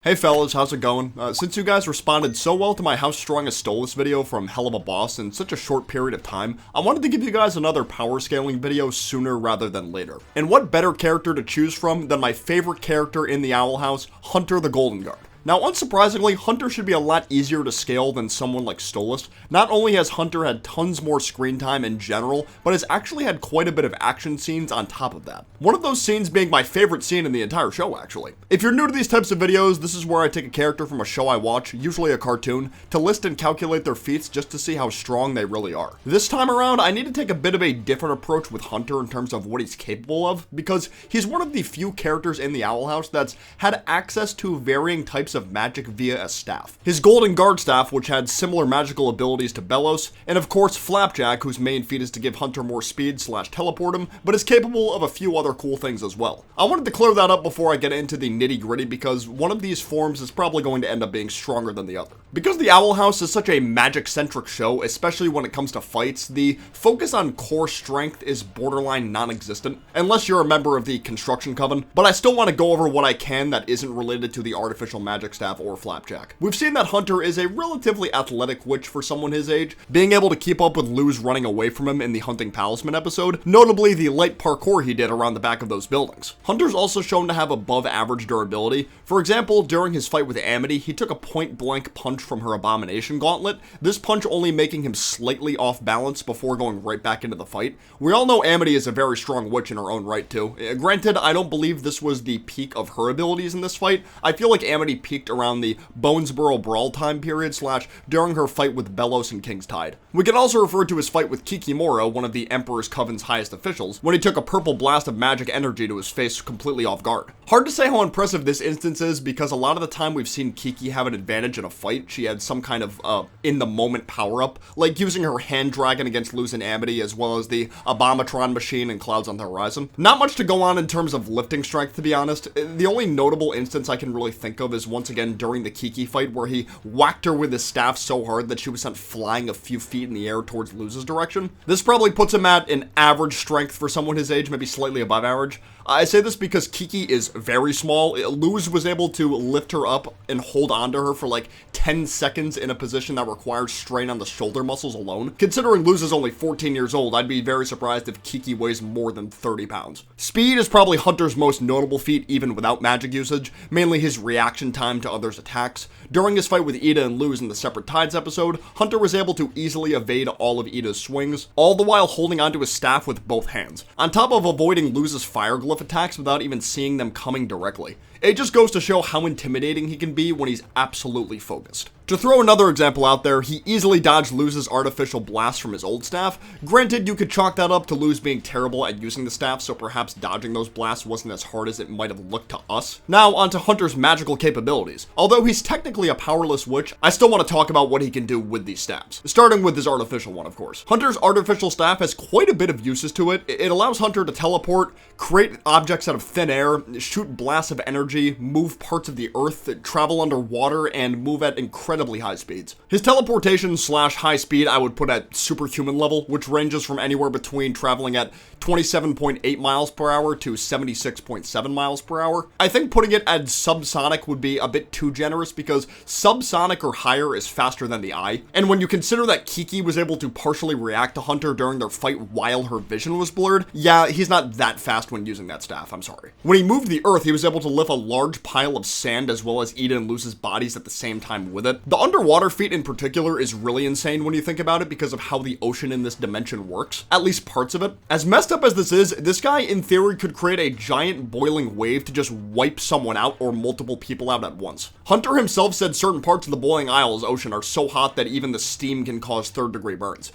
Hey fellas, how's it going? Since you guys responded so well to my How Strong I Stole This video from Hell of a Boss in such a short period of time, I wanted to give you guys another power scaling video sooner rather than later. And what better character to choose from than my favorite character in the Owl House, Hunter the Golden Guard. Now, unsurprisingly, Hunter should be a lot easier to scale than someone like Stolas. Not only has Hunter had tons more screen time in general, but has actually had quite a bit of action scenes on top of that. One of those scenes being my favorite scene in the entire show, actually. If you're new to these types of videos, this is where I take a character from a show I watch, usually a cartoon, to list and calculate their feats just to see how strong they really are. This time around, I need to take a bit of a different approach with Hunter in terms of what he's capable of, because he's one of the few characters in the Owl House that's had access to varying types of magic via a staff. His Golden Guard staff, which had similar magical abilities to Bellows, and of course Flapjack, whose main feat is to give Hunter more speed / teleport him, but is capable of a few other cool things as well. I wanted to clear that up before I get into the nitty gritty because one of these forms is probably going to end up being stronger than the other. Because the Owl House is such a magic-centric show, especially when it comes to fights, the focus on core strength is borderline non-existent, unless you're a member of the Construction Coven, but I still want to go over what I can that isn't related to the artificial magic staff or Flapjack. We've seen that Hunter is a relatively athletic witch for someone his age, being able to keep up with Luz running away from him in the Hunting Talisman episode, notably the light parkour he did around the back of those buildings. Hunter's also shown to have above average durability. For example, during his fight with Amity, he took a point-blank punch from her Abomination Gauntlet, this punch only making him slightly off balance before going right back into the fight. We all know Amity is a very strong witch in her own right too. Granted, I don't believe this was the peak of her abilities in this fight. I feel like Amity peaked around the Bonesboro Brawl time period / during her fight with Bellows and King's Tide. We can also refer to his fight with Kikimora, one of the Emperor's Coven's highest officials, when he took a purple blast of magic energy to his face completely off guard. Hard to say how impressive this instance is because a lot of the time we've seen Kiki have an advantage in a fight. She had some kind of in-the-moment power-up, like using her hand dragon against Luz and Amity, as well as the Abomatron machine and Clouds on the Horizon. Not much to go on in terms of lifting strength, to be honest. The only notable instance I can really think of is once again during the Kiki fight, where he whacked her with his staff so hard that she was sent flying a few feet in the air towards Luz's direction. This probably puts him at an average strength for someone his age, maybe slightly above average. I say this because Kiki is very small. Luz was able to lift her up and hold on to her for like 10 seconds in a position that requires strain on the shoulder muscles alone. Considering Luz is only 14 years old, I'd be very surprised if Kiki weighs more than 30 pounds. Speed is probably Hunter's most notable feat even without magic usage, mainly his reaction time to others' attacks. During his fight with Ida and Luz in the Separate Tides episode, Hunter was able to easily evade all of Ida's swings, all the while holding onto his staff with both hands, on top of avoiding Luz's fire glyph attacks without even seeing them coming directly. It just goes to show how intimidating he can be when he's absolutely focused. To throw another example out there, he easily dodged Luz's artificial blast from his old staff. Granted, you could chalk that up to Luz being terrible at using the staff, so perhaps dodging those blasts wasn't as hard as it might have looked to us. Now, onto Hunter's magical capabilities. Although he's technically a powerless witch, I still want to talk about what he can do with these staffs. Starting with his artificial one, of course. Hunter's artificial staff has quite a bit of uses to it. It allows Hunter to teleport, create objects out of thin air, shoot blasts of energy, move parts of the earth, travel underwater, and move at incredibly high speeds. His teleportation / high speed I would put at superhuman level, which ranges from anywhere between traveling at 27.8 miles per hour to 76.7 miles per hour. I think putting it at subsonic would be a bit too generous because subsonic or higher is faster than the eye. And when you consider that Kiki was able to partially react to Hunter during their fight while her vision was blurred, yeah, he's not that fast when using that staff, I'm sorry. When he moved the earth, he was able to lift a large pile of sand as well as Ida and Luz's bodies at the same time with it. The underwater feat in particular is really insane when you think about it because of how the ocean in this dimension works, at least parts of it. As messed up as this is, this guy in theory could create a giant boiling wave to just wipe someone out or multiple people out at once. Hunter himself said certain parts of the Boiling Isles ocean are so hot that even the steam can cause third-degree burns.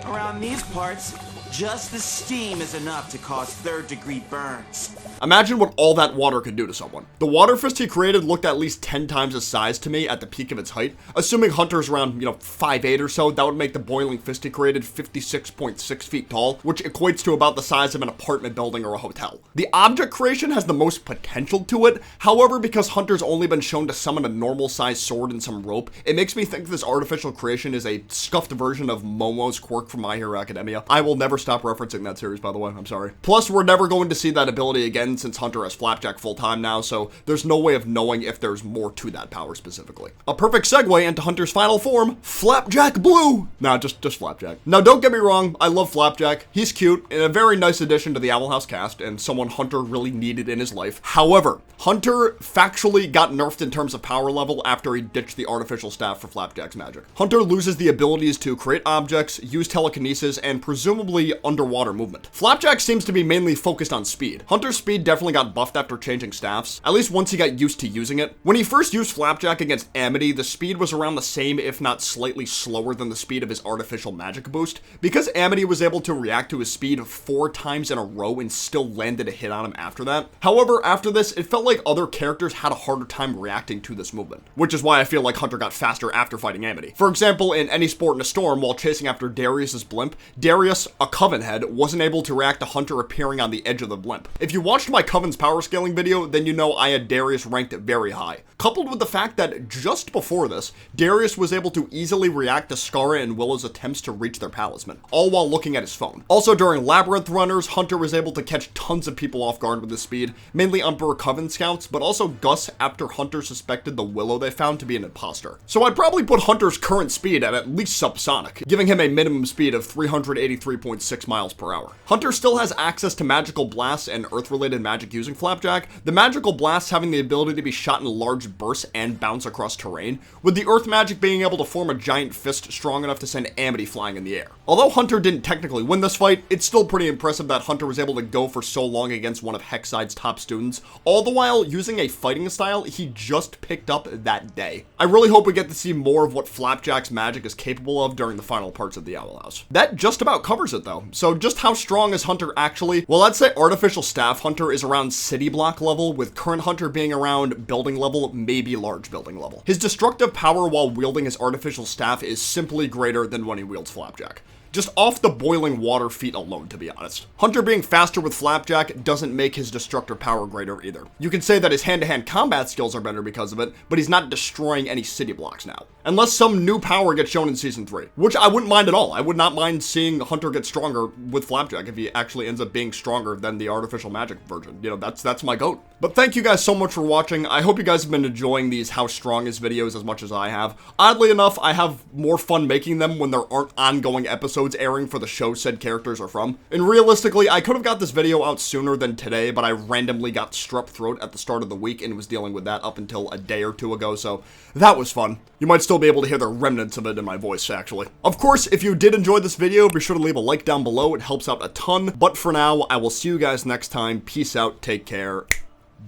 Around these parts, just the steam is enough to cause third-degree burns. Imagine what all that water could do to someone. The water fist he created looked at least 10 times his size to me at the peak of its height. Assuming Hunter's around, 5'8" or so, that would make the boiling fist he created 56.6 feet tall, which equates to about the size of an apartment building or a hotel. The object creation has the most potential to it. However, because Hunter's only been shown to summon a normal-sized sword and some rope, it makes me think this artificial creation is a scuffed version of Momo's quirk from My Hero Academia. I will never stop referencing that series, by the way. I'm sorry. Plus, we're never going to see that ability again, again since Hunter has Flapjack full-time now, so there's no way of knowing if there's more to that power specifically. A perfect segue into Hunter's final form, Flapjack Blue! Nah, just Flapjack. Now don't get me wrong, I love Flapjack. He's cute and a very nice addition to the Owl House cast and someone Hunter really needed in his life. However, Hunter factually got nerfed in terms of power level after he ditched the artificial staff for Flapjack's magic. Hunter loses the abilities to create objects, use telekinesis, and presumably underwater movement. Flapjack seems to be mainly focused on speed. Hunter's speed definitely got buffed after changing staffs, at least once he got used to using it. When he first used Flapjack against Amity, the speed was around the same if not slightly slower than the speed of his artificial magic boost. Because Amity was able to react to his speed 4 times in a row and still landed a hit on him after that. However, after this, it felt like other characters had a harder time reacting to this movement, which is why I feel like Hunter got faster after fighting Amity. For example, in Any Sport in a Storm, while chasing after Darius's blimp, Darius, a Coven head, wasn't able to react to Hunter appearing on the edge of the blimp. If you watched my Coven's power scaling video, then you know I had Darius ranked very high. Coupled with the fact that just before this, Darius was able to easily react to Skara and Willow's attempts to reach their talisman, all while looking at his phone. Also during Labyrinth runners, Hunter was able to catch tons of people off guard with his speed, mainly Emperor Coven scouts, but also Gus after Hunter suspected the Willow they found to be an imposter. So I'd probably put Hunter's current speed at least subsonic, giving him a minimum speed of 383.6 miles per hour. Hunter still has access to magical blasts and earth-related magic using Flapjack, the magical blasts having the ability to be shot in large bursts and bounce across terrain, with the earth magic being able to form a giant fist strong enough to send Amity flying in the air. Although Hunter didn't technically win this fight, it's still pretty impressive that Hunter was able to go for so long against one of Hexside's top students, all the while using a fighting style he just picked up that day. I really hope we get to see more of what Flapjack's magic is capable of during the final parts of the Owl House. That just about covers it though. So just how strong is Hunter actually? Well, I'd say Artificial Staff Hunter is around city block level, with current Hunter being around building level, maybe large building level. His destructive power while wielding his artificial staff is simply greater than when he wields Flapjack. Just off the boiling water feat alone, to be honest. Hunter being faster with Flapjack doesn't make his destructive power greater either. You can say that his hand-to-hand combat skills are better because of it, but he's not destroying any city blocks now. Unless some new power gets shown in Season 3, which I wouldn't mind at all. I would not mind seeing Hunter get stronger with Flapjack if he actually ends up being stronger than the artificial magic version. You know, that's my goat. But thank you guys so much for watching. I hope you guys have been enjoying these How Strong Is videos as much as I have. Oddly enough, I have more fun making them when there aren't ongoing episodes airing for the show said characters are from. And realistically, I could have got this video out sooner than today, but I randomly got strep throat at the start of the week and was dealing with that up until a day or two ago, so that was fun. You might still be able to hear the remnants of it in my voice, actually. Of course, if you did enjoy this video, be sure to leave a like down below. It helps out a ton. But for now, I will see you guys next time. Peace out, take care,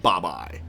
bye-bye.